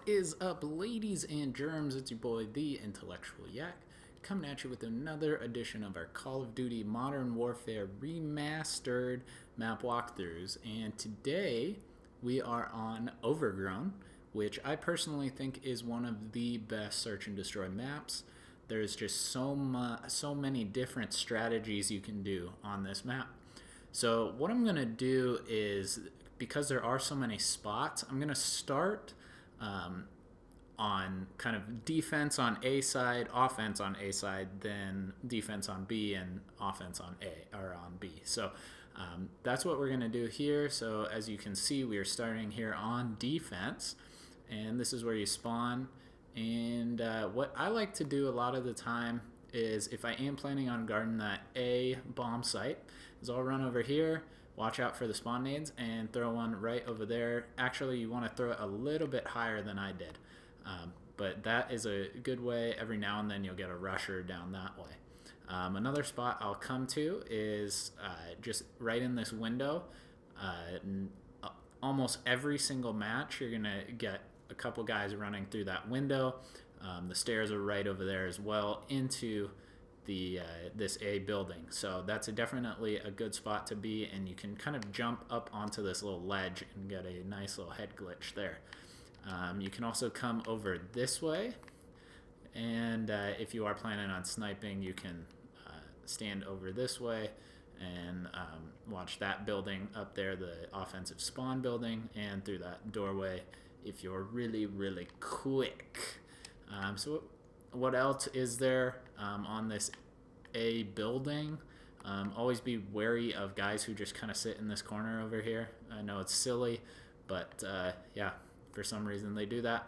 is up, ladies and germs? It's your boy, the Intellectual Yak, coming at you with another edition of our Call of Duty Modern Warfare Remastered map walkthroughs. And today we are on Overgrown, which I personally think is one of the best search and destroy maps. There's just so many different strategies you can do on this map. So what I'm going to do is, because there are so many spots, I'm going to start on kind of defense on A side, offense on A side, then defense on B, and offense on A or on B. So that's what we're going to do here. So as you can see, we are starting here on defense, and this is where you spawn. And what I like to do a lot of the time is, if I am planning on guarding that A bomb site, is I'll run over here, watch out for the spawn nades, and throw one right over there. Actually, you want to throw it a little bit higher than I did. But that is a good way. Every now and then you'll get a rusher down that way. Another spot I'll come to is just right in this window. Almost every single match you're going to get a couple guys running through that window. The stairs are right over there as well into the this A building. So that's definitely a good spot to be, and you can kind of jump up onto this little ledge and get a nice little head glitch there. You can also come over this way, and if you are planning on sniping, you can stand over this way and watch that building up there, the offensive spawn building, and through that doorway if you're really quick. So what else is there on this A building? Always be wary of guys who just kind of sit in this corner over here. I know it's silly, but yeah, for some reason they do that.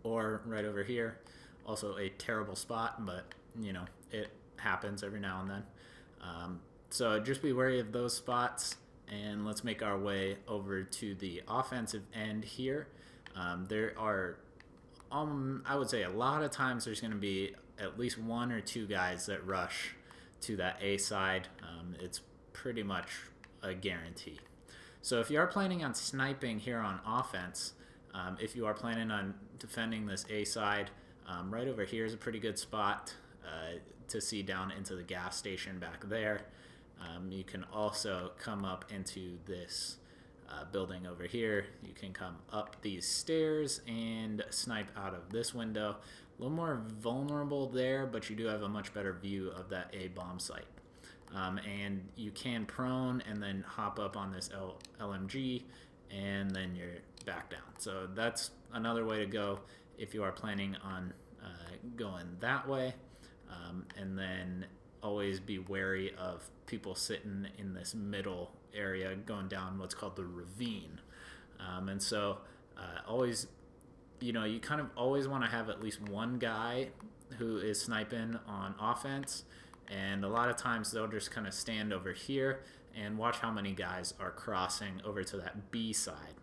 Or right over here, also a terrible spot, but you know, it happens every now and then. So just be wary of those spots, and let's make our way over to the offensive end here. There are I would say a lot of times there's going to be at least one or two guys that rush to that A side. It's pretty much a guarantee. So if you are planning on sniping here on offense, if you are planning on defending this A side, right over here is a pretty good spot to see down into the gas station back there. You can also come up into this building over here. You can come up these stairs and snipe out of this window. A little more vulnerable there, but you do have a much better view of that A bomb site. And you can prone and then hop up on this LMG, and then you're back down. So that's another way to go if you are planning on going that way. And then always be wary of people sitting in this middle area going down what's called the ravine. And so always, you know, you kind of always want to have at least one guy who is sniping on offense, and a lot of times they'll just kind of stand over here and watch how many guys are crossing over to that B side.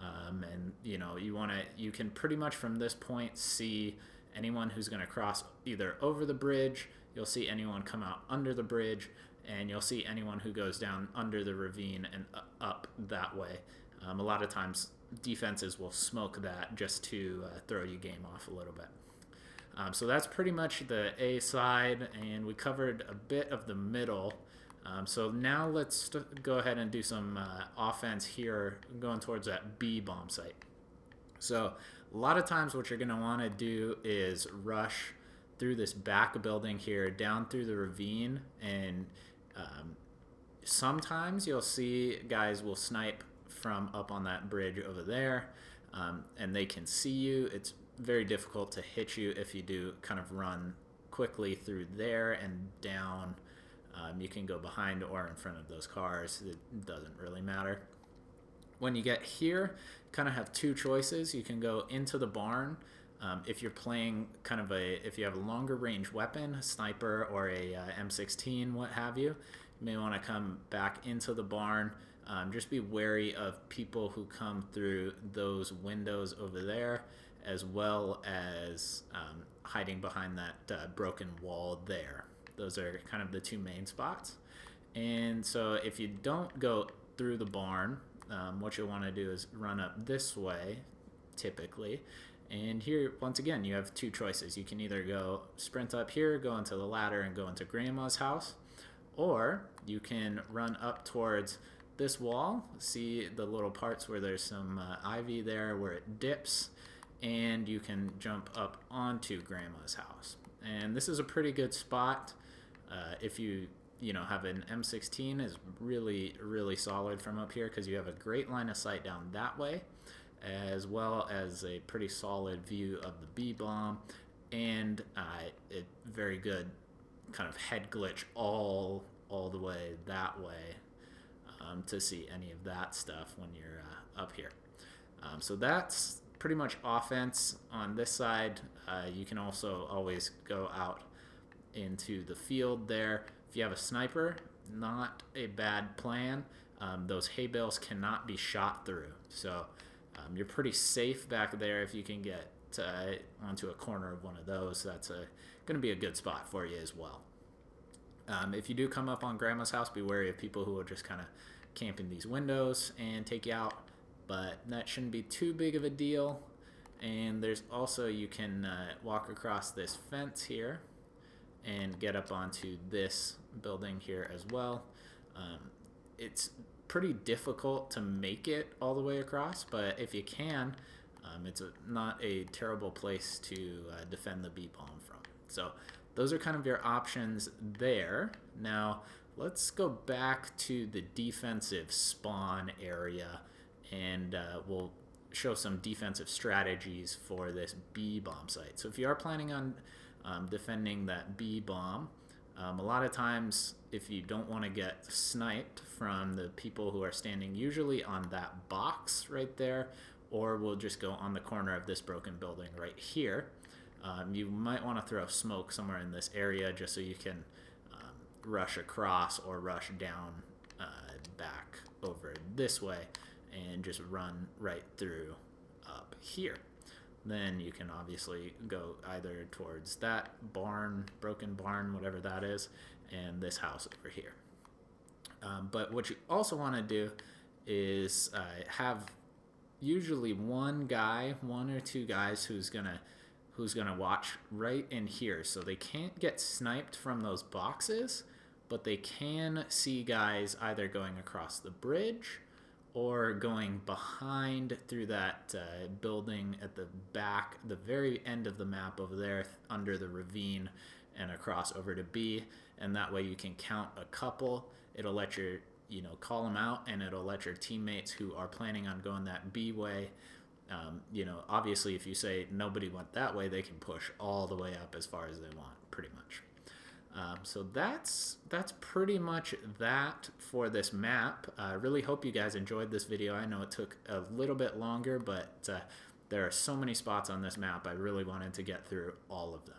And you know, you can pretty much from this point see anyone who's going to cross either over the bridge, you'll see anyone come out under the bridge, and you'll see anyone who goes down under the ravine and up that way. A lot of times defenses will smoke that just to throw you game off a little bit. So that's pretty much the A side, and we covered a bit of the middle. So now let's go ahead and do some offense here, going towards that B bomb site. So a lot of times what you're going to want to do is rush through this back building here, down through the ravine, and sometimes you'll see guys will snipe from up on that bridge over there, and they can see you. It's very difficult to hit you if you do kind of run quickly through there and down. You can go behind or in front of those cars. It doesn't really matter. When you get here, kind of have two choices. You can go into the barn. If you're playing kind of if you have a longer range weapon, a sniper or a M16, what have you, you may want to come back into the barn. Just be wary of people who come through those windows over there, as well as hiding behind that broken wall there. Those are kind of the two main spots. And so if you don't go through the barn, what you'll want to do is run up this way typically. And here, once again, you have two choices. You can either go sprint up here, go into the ladder, and go into Grandma's house, or you can run up towards this wall. See the little parts where there's some ivy there where it dips, and you can jump up onto Grandma's house. And this is a pretty good spot. If you have an M16, is really solid from up here because you have a great line of sight down that way, as well as a pretty solid view of the B bomb, and a very good kind of head glitch all the way that way to see any of that stuff when you're up here. So that's pretty much offense on this side. You can also always go out into the field there. If you have a sniper, not a bad plan. Those hay bales cannot be shot through, so you're pretty safe back there. If you can get onto a corner of one of those, that's going to be a good spot for you as well. If you do come up on Grandma's house, be wary of people who will just kind of camp in these windows and take you out, but that shouldn't be too big of a deal. And there's also, you can walk across this fence here and get up onto this building here as well. It's pretty difficult to make it all the way across, but if you can, it's not a terrible place to defend the B-bomb from. So those are kind of your options there. Now let's go back to the defensive spawn area, and we'll show some defensive strategies for this B-bomb site. So if you are planning on defending that B-bomb, a lot of times if you don't want to get sniped from the people who are standing usually on that box right there, or we'll just go on the corner of this broken building right here, you might want to throw smoke somewhere in this area just so you can rush across or rush down back over this way and just run right through up here. Then you can obviously go either towards that barn, broken barn, whatever that is, and this house over here. But what you also want to do is have usually one or two guys who's gonna watch right in here, so they can't get sniped from those boxes, but they can see guys either going across the bridge or going behind through that building at the back, the very end of the map over there, under the ravine, and across over to B. And that way you can count a couple. It'll let your, call them out, and it'll let your teammates who are planning on going that B way, obviously if you say nobody went that way, they can push all the way up as far as they want, pretty much. So that's pretty much that for this map. I really hope you guys enjoyed this video. I know it took a little bit longer, but there are so many spots on this map. I really wanted to get through all of them.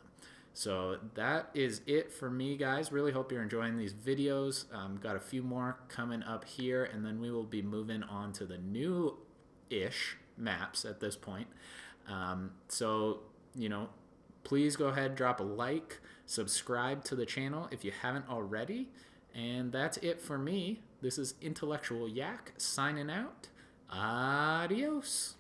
So that is it for me, guys. Really hope you're enjoying these videos. Got a few more coming up here, and then we will be moving on to the new-ish maps at this point. Please go ahead, drop a like, subscribe to the channel if you haven't already. And that's it for me. This is Intellectual Yak signing out. Adios.